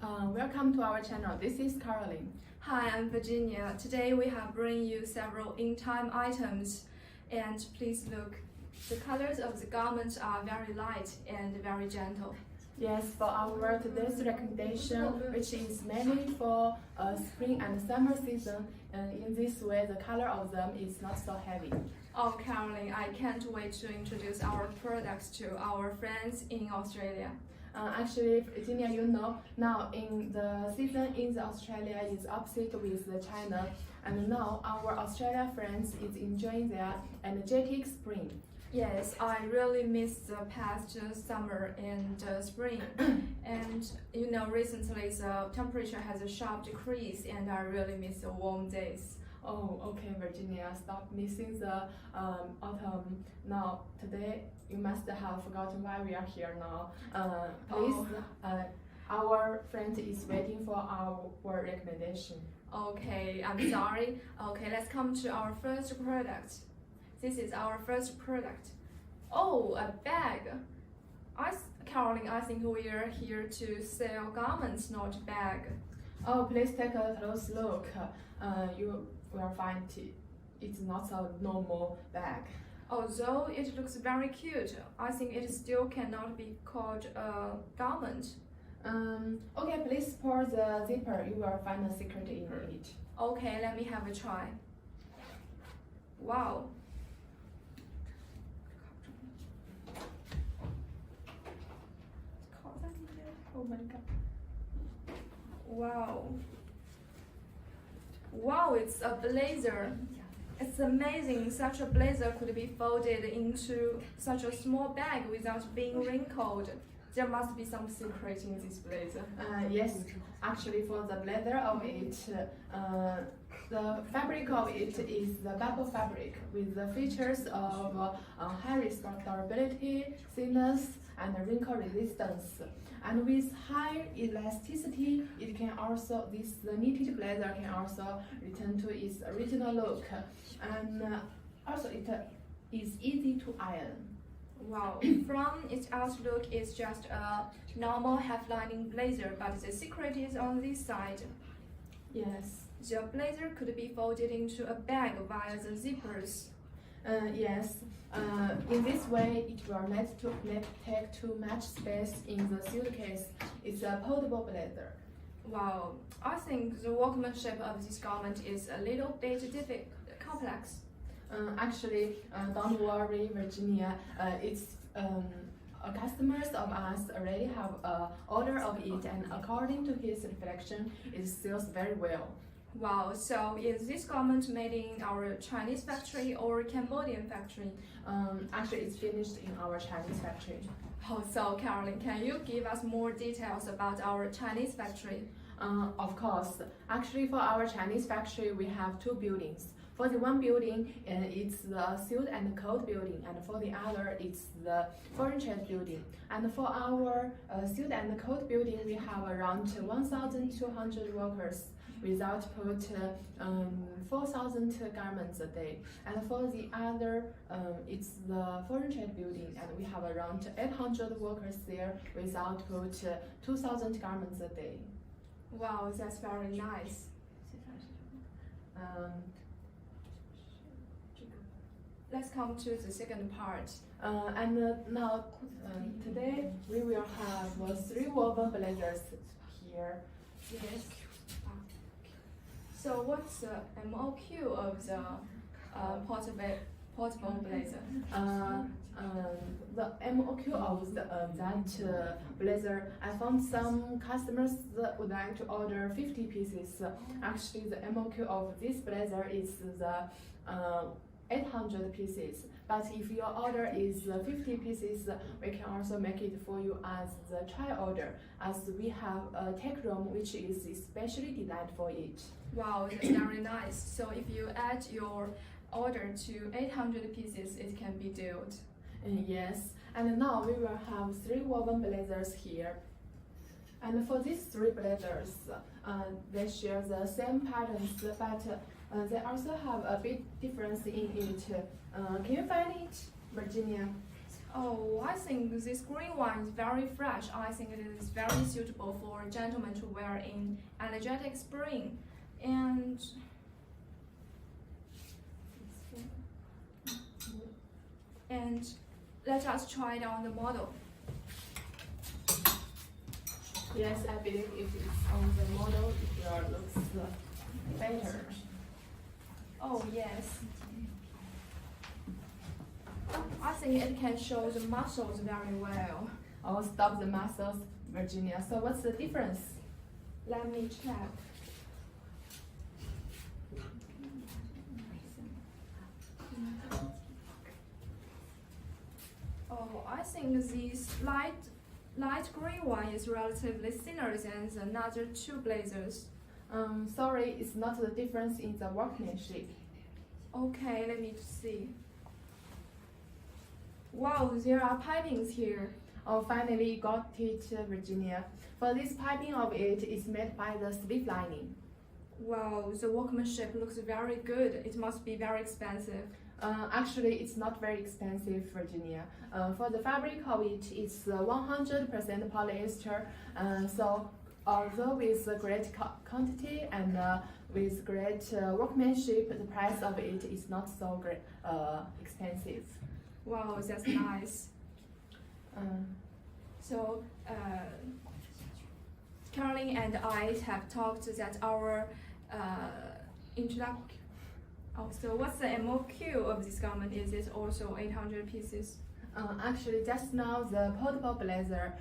Welcome to our channel. This is Caroline. Hi, I'm Virginia. Today we have bring you several in-time items, and please look. The colors of the garments are very light and very gentle. Yes, for our today's recommendation, which is mainly for spring and summer season, and in this way the color of them is not so heavy. Oh, Caroline, I can't wait to introduce our products to our friends in Australia. Actually, Virginia, you know, now in the season in the Australia is opposite with the China, and now our Australia friends is enjoying their energetic spring. Yes, I really miss the past summer and spring. And you know, recently the temperature has a sharp decrease, and I really miss the warm days. Oh, okay, Virginia, stop missing the autumn. Now, today you must have forgotten why we are here now. Please, our friend is waiting for our recommendation. Okay, I'm sorry. Okay, let's come to our first product. This is our first product. Oh, a bag. Caroline, I think we are here to sell garments, not bag. Oh, please take a close look. You will find it's not a normal bag. Although it looks very cute, I think it still cannot be called a garment. Okay, please pour the zipper. You will find a secret in it. Okay, let me have a try. Wow. Oh my god. Wow. Wow, it's a blazer. It's amazing such a blazer could be folded into such a small bag without being wrinkled. There must be some secret in this blazer. Yes, actually for the blazer of it, the fabric of it is the bubble fabric with the features of high restorability, thickness, and wrinkle resistance. And with high elasticity, it can also the knitted blazer can also return to its original look, and also it is easy to iron. Wow, from its outlook, it's just a normal half-lining blazer, but the secret is on this side. Yes. The blazer could be folded into a bag via the zippers. Yes. In this way, it will not take too much space in the suitcase. It's a portable blazer. Wow, I think the workmanship of this garment is a little bit complex. Actually, don't worry, Virginia. It's customers of us already have an order of it, and according to his reflection, it sells very well. Wow, so is this garment made in our Chinese factory or Cambodian factory? Actually, it's finished in our Chinese factory. Oh, so Caroline, can you give us more details about our Chinese factory? Of course. Actually, for our Chinese factory, we have two buildings. For the one building, it's the sealed and cold building, and for the other, it's the foreign trade building. And for our sealed and cold building, we have around 1,200 workers. We output 4,000 garments a day. And for the other, it's the foreign trade building, and we have around 800 workers there. We output 2,000 garments a day. Wow, that's very nice. Let's come to the second part. Now, today we will have 3 woven blazers here. Yes. So what's the MOQ of the portable blazer? The MOQ of that blazer, I found some customers that would like to order 50 pieces. Actually, the MOQ of this blazer is the 800 pieces. But if your order is 50 pieces, we can also make it for you as the try order, as we have a tech room which is especially designed for it. Wow, that's very nice. So if you add your order to 800 pieces, it can be dealt. Yes, and now we will have 3 woven blazers here. And for these 3 blazers, they share the same patterns, but they also have a big difference in it. Can you find it, Virginia? Oh, I think this green one is very fresh. I think it is very suitable for a gentleman to wear in energetic spring. And let us try it on the model. Yes, I believe if it's on the model, it will looks better. Oh, yes. I think it can show the muscles very well. Oh, stop the muscles, Virginia. So what's the difference? Let me check. Oh, I think this light green one is relatively thinner than the other two blazers. Sorry, it's not the difference in the workmanship. Okay, let me see. Wow, there are pipings here. Oh, finally got it, Virginia. For this piping of it is made by the sleeve lining. Wow, the workmanship looks very good. It must be very expensive. Actually, it's not very expensive, Virginia. For the fabric of it, it's 100% polyester. So although with a great quantity and with great workmanship, the price of it is not so great, expensive. Wow, that's nice. So, Caroline and I have talked that our introduction. Oh, so what's the MOQ of this garment? Is it also 800 pieces? Actually, just now the portable blazer,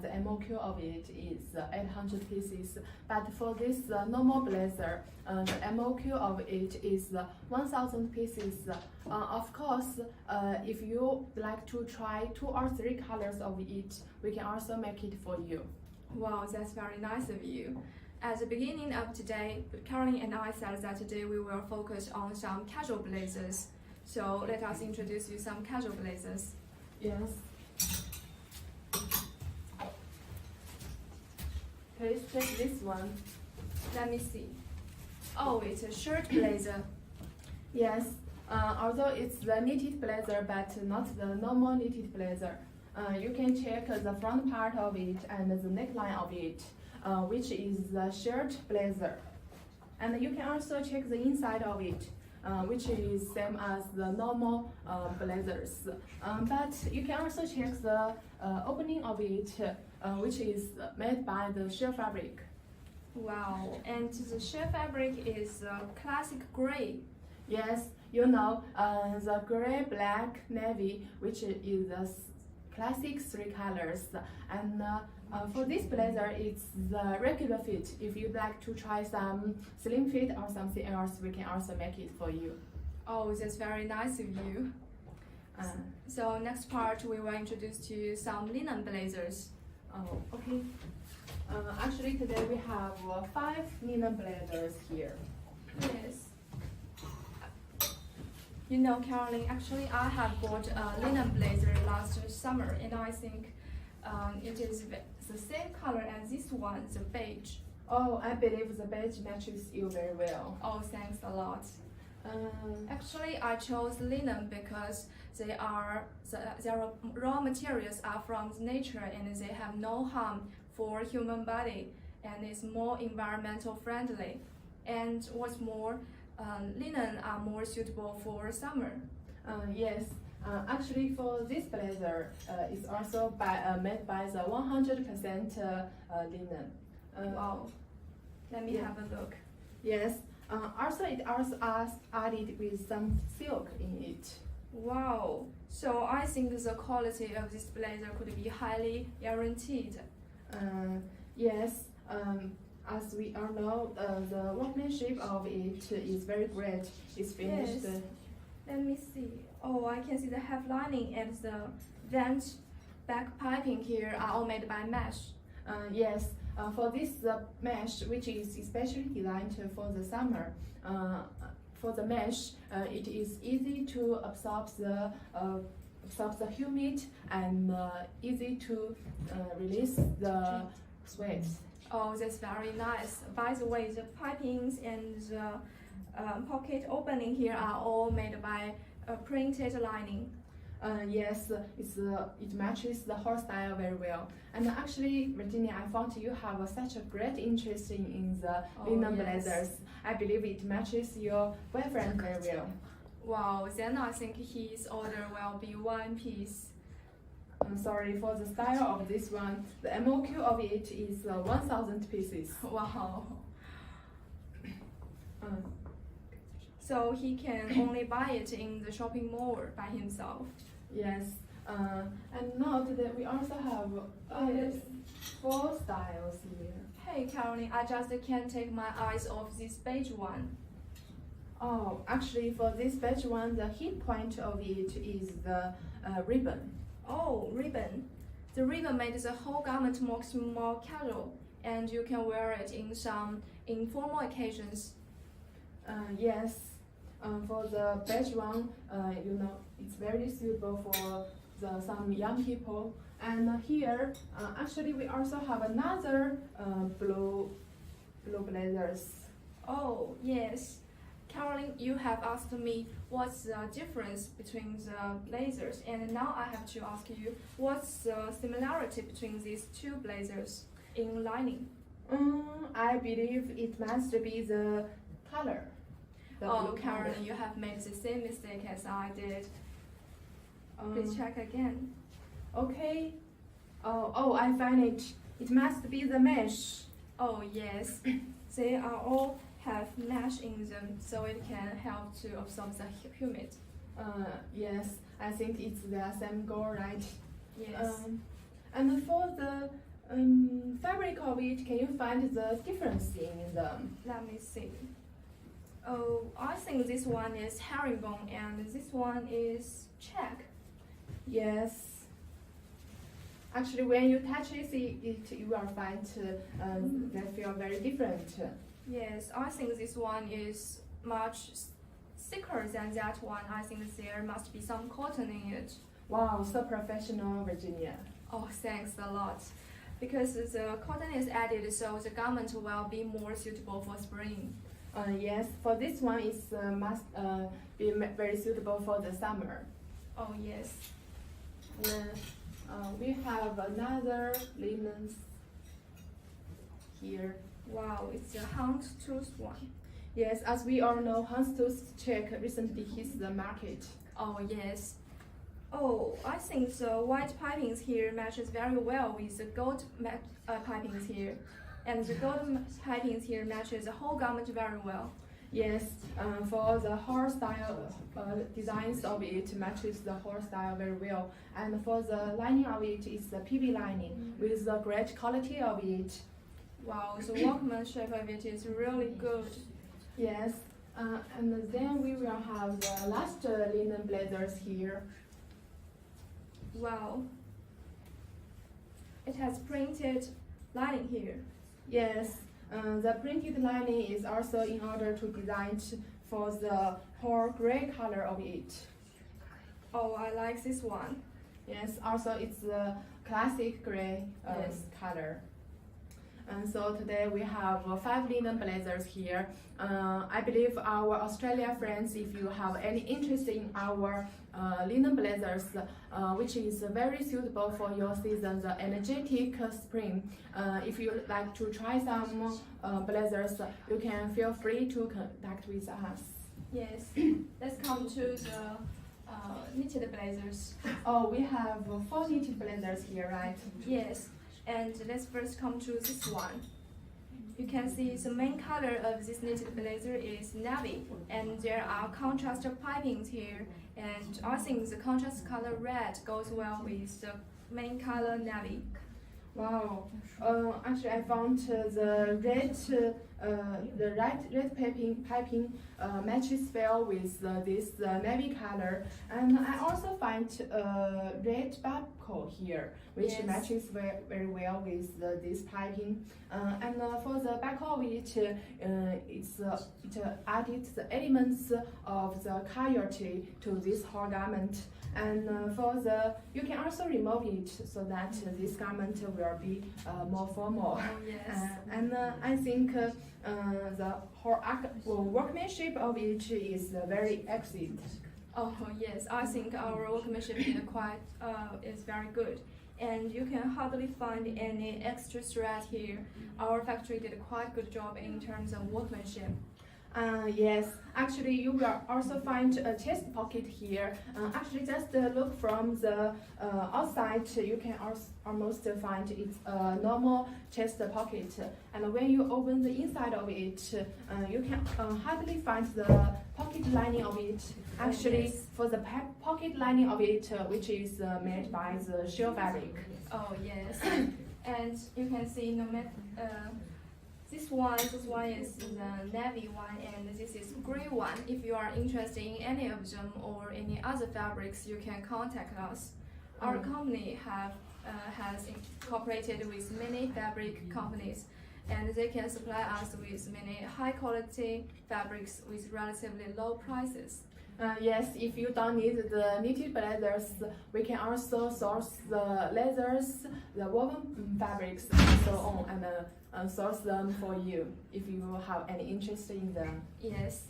the MOQ of it is 800 pieces. But for this normal blazer, the MOQ of it is 1,000 pieces. Of course, if you like to try 2 or 3 colors of it, we can also make it for you. Wow, that's very nice of you. At the beginning of today, Caroline and I said that today we will focus on some casual blazers. So let us introduce you some casual blazers. Yes. Please check this one. Let me see. Oh, it's a shirt blazer. Yes. Although it's the knitted blazer, but not the normal knitted blazer. You can check the front part of it and the neckline of it, which is the shirt blazer. And you can also check the inside of it, which is same as the normal blazers. But you can also check the opening of it, which is made by the sheer fabric. Wow, and the sheer fabric is classic gray. Yes, you know, the gray, black, navy, which is the classic 3 colors. And for this blazer, it's the regular fit. If you'd like to try some slim fit or something else, we can also make it for you. Oh, that's very nice of you. So next part, we will introduce to you some linen blazers. Oh, okay. Actually, today we have 5 linen blazers here. Yes. You know, Caroline, actually I have bought a linen blazer last summer, and I think it is the same color as this one, the beige. Oh, I believe the beige matches you very well. Oh, thanks a lot. Actually, I chose linen because their raw materials are from nature and they have no harm for human body, and it's more environmental friendly. And what's more, linen are more suitable for summer. Yes. Actually, for this blazer, it's also made by the 100% linen. Wow. Let me have a look. Yes. Also, it also added with some silk in it. Wow. So I think the quality of this blazer could be highly guaranteed. Yes. As we all know, the workmanship of it is very great. It's finished. Yes. Let me see. Oh, I can see the half lining and the vent back piping here are all made by mesh. Yes. For this mesh, which is especially designed for the summer, for the mesh, it is easy to absorb the humid and easy to release the sweat. Oh, that's very nice. By the way, the pipings and the pocket opening here are all made by a printed lining. Yes, it matches the whole style very well. And actually, Virginia, I found you have such a great interest in the linen blazers. I believe it matches your boyfriend very well. Wow, then I think his order will be one piece. I'm sorry for the style of this one. The MOQ of it is 1,000 pieces. Wow. So he can only buy it in the shopping mall by himself. Yes. And note that we also have Yes. 4 styles here. Hey Caroline, I just can't take my eyes off this beige one. Oh, actually, for this beige one, the hit point of it is the ribbon. Oh, ribbon. The ribbon made the whole garment more casual, and you can wear it in some informal occasions. Yes. For the beige one, it's very suitable for some young people. And here, actually, we also have another blue blazers. Oh, yes. Caroline, you have asked me what's the difference between the blazers, and now I have to ask you what's the similarity between these two blazers in lining? I believe it must be the color. Oh, Caroline, you have made the same mistake as I did. Please check again. Okay. Oh, I find it. It must be the mesh. Oh, yes. They are all have mesh in them, so it can help to absorb the humid. Yes, I think it's the same goal, right? Yes. And for the fabric of it, can you find the difference in them? Let me see. Oh, I think this one is herringbone and this one is check. Yes. Actually, when you touch it, you will find they feel very different. Yes, I think this one is much thicker than that one. I think there must be some cotton in it. Wow, so professional, Virginia. Oh, thanks a lot. Because the cotton is added, so the garment will be more suitable for spring. Yes, for this one, it must be very suitable for the summer. Oh, yes. We have another linens here. Wow, it's a hound tooth one. Yes, as we all know, houndstooth check recently hits the market. Oh, yes. Oh, I think the white pipings here matches very well with the gold pipings here. And the gold pipings here matches the whole garment very well. Yes, for the whole style, designs of it matches the whole style very well. And for the lining of it, it's the PB lining with the great quality of it. Wow, the workmanship of it is really good. Yes, and then we will have the last linen blazers here. Wow. It has printed lining here. Yes, the printed lining is also in order to design for the whole gray color of it. Oh, I like this one. Yes, also it's the classic gray color. And so today we have 5 linen blazers here. I believe our Australia friends, if you have any interest in our linen blazers, which is very suitable for your season, the energetic spring. If you like to try some blazers, you can feel free to contact with us. Yes, let's come to the knitted blazers. Oh, we have 4 knitted blazers here, right? Yes. And let's first come to this one. You can see the main color of this knitted blazer is navy, and there are contrast pipings here. And I think the contrast color red goes well with the main color navy. Wow. Actually, I found the red piping matches well with this navy color, and I also find red buckle here, which matches very well with this piping. And for the buckle, which it added the elements of the coyote to this whole garment. And you can also remove it so that this garment will be more formal. Oh, yes. And I think the whole workmanship of it is very excellent. Oh yes, I think our workmanship is very good, and you can hardly find any extra thread here. Our factory did a quite good job in terms of workmanship. Yes, actually you will also find a chest pocket here. Actually just look from the outside, you can almost find it's a normal chest pocket. And when you open the inside of it, you can hardly find the pocket lining of it. Actually, yes. for the pocket lining of it, which is made by the shell fabric. Oh yes, and you can see no matter this one is the navy one, and this is gray one. If you are interested in any of them or any other fabrics, you can contact us. Our company has cooperated with many fabric companies, and they can supply us with many high quality fabrics with relatively low prices. Yes, if you don't need the knitted blazers, we can also source the leathers, the woven fabrics, and so on, and source them for you if you have any interest in them. Yes.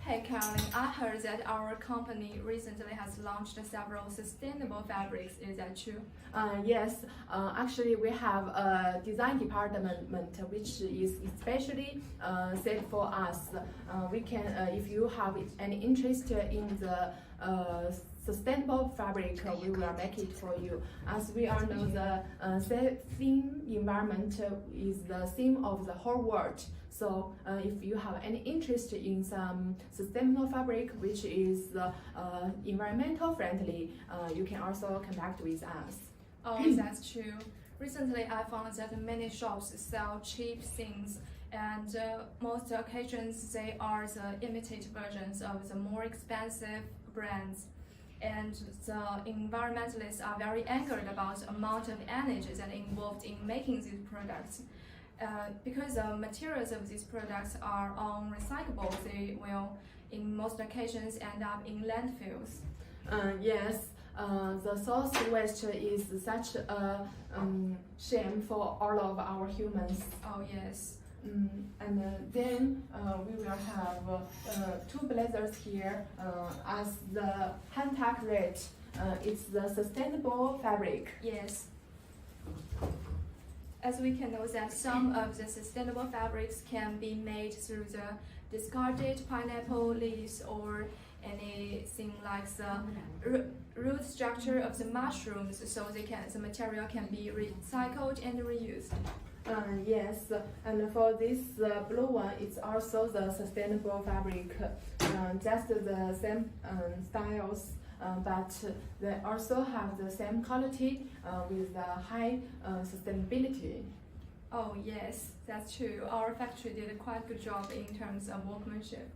Hey Caroline, I heard that our company recently has launched several sustainable fabrics. Is that true? Yes, actually we have a design department which is especially set for us. We can, if you have any interest in the sustainable fabric, we will make it for you. As we all know, the theme environment is the theme of the whole world. So if you have any interest in some sustainable fabric which is environmental friendly, you can also contact with us. Oh, that's true. Recently, I found that many shops sell cheap things, and most occasions they are the imitate versions of the more expensive brands. And the environmentalists are very angered about the amount of energy that involved in making these products. Because the materials of these products are unrecyclable, they will, in most occasions, end up in landfills. Yes, the source waste is such a shame for all of our humans. Oh yes. And then we will have two blazers here as the hand-tuck rate. It's the sustainable fabric. Yes. As we can know that some of the sustainable fabrics can be made through the discarded pineapple leaves or anything like the root structure of the mushrooms, so the material can be recycled and reused. Yes, and for this blue one, it's also the sustainable fabric, just the same styles, but they also have the same quality with the high sustainability. Oh yes, that's true. Our factory did a quite good job in terms of workmanship.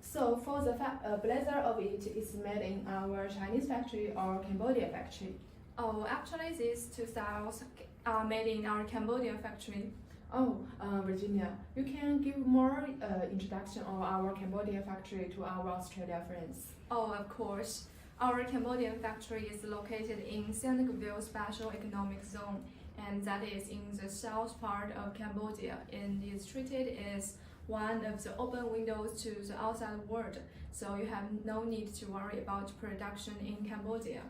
So for the blazer of it is made in our Chinese factory or Cambodia factory? Oh, actually these two styles are made in our Cambodia factory. Oh, Virginia, you can give more introduction of our Cambodia factory to our Australia friends. Oh, of course. Our Cambodian factory is located in Senegaville Special Economic Zone, and that is in the south part of Cambodia, and is treated as one of the open windows to the outside world, so you have no need to worry about production in Cambodia.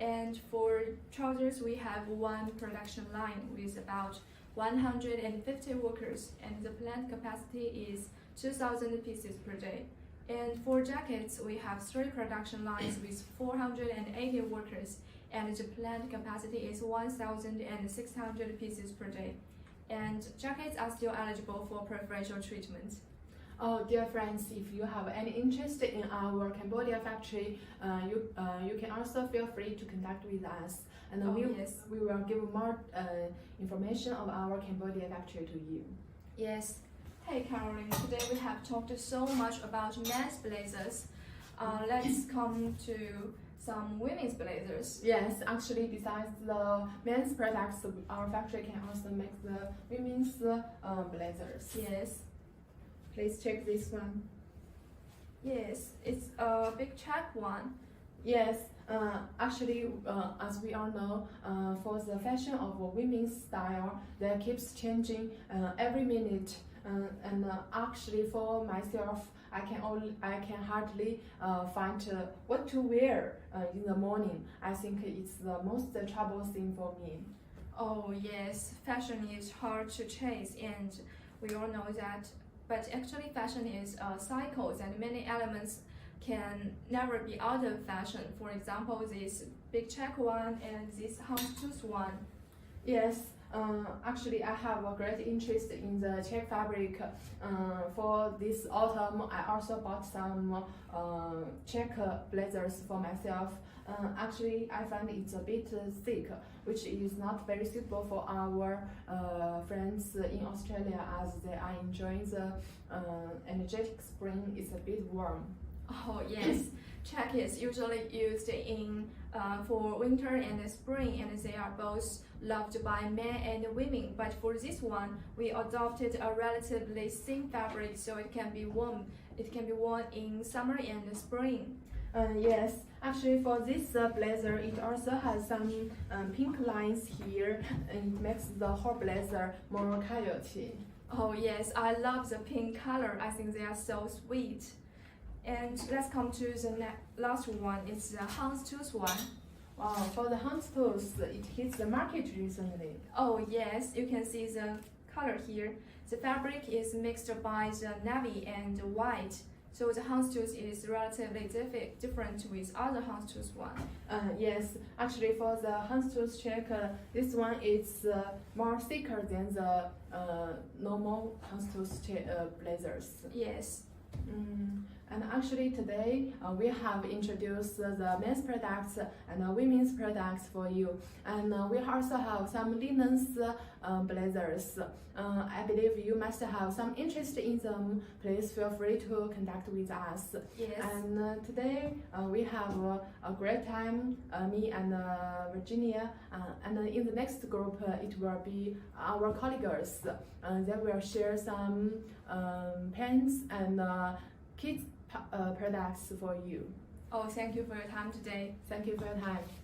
And for trousers, we have one production line with about 150 workers, and the plant capacity is 2,000 pieces per day. And for jackets, we have 3 production lines with 480 workers, and the plant capacity is 1,600 pieces per day. And jackets are still eligible for preferential treatment. Oh, dear friends, if you have any interest in our Cambodia factory, you can also feel free to contact with us, and we will give more information of our Cambodia factory to you. Yes. Hey Caroline, today we have talked so much about men's blazers. Let's come to some women's blazers. Yes, actually, besides the men's products, our factory can also make the women's blazers. Yes. Please check this one. Yes, it's a big check one. Yes, actually, as we all know, for the fashion of women's style, that keeps changing every minute. Actually, for myself, I can hardly find what to wear in the morning. I think it's the most trouble thing for me. Oh yes, fashion is hard to chase, and we all know that. But actually, fashion is cycles, and many elements can never be out of fashion. For example, this big check one and this houndstooth one. Yes, actually, I have a great interest in the check fabric. For this autumn, I also bought some check blazers for myself. Actually, I find it's a bit thick, which is not very suitable for our friends in Australia as they are enjoying the energetic spring. It's a bit warm. Oh yes, check is usually used in for winter and spring, and they are both loved by men and women. But for this one, we adopted a relatively thin fabric so it can be warm. It can be worn in summer and spring. Yes, actually for this blazer, it also has some pink lines here, and it makes the whole blazer more coyote. Oh yes, I love the pink color. I think they are so sweet. And let's come to the last one. It's the houndstooth one. Wow, for the houndstooth, it hits the market recently. Oh yes, you can see the color here. The fabric is mixed by the navy and white, so the houndstooth is relatively different with other houndstooth one. Yes, actually for the houndstooth check, this one is more thicker than the normal houndstooth blazers. Yes. And actually today we have introduced the men's products and women's products for you, and we also have some linens blazers. I believe you must have some interest in them. Please feel free to contact with us. Yes. And today we have a great time, me and Virginia, and in the next group it will be our colleagues. They will share some pens and kids products for you. Oh, thank you for your time today. Thank you for your time.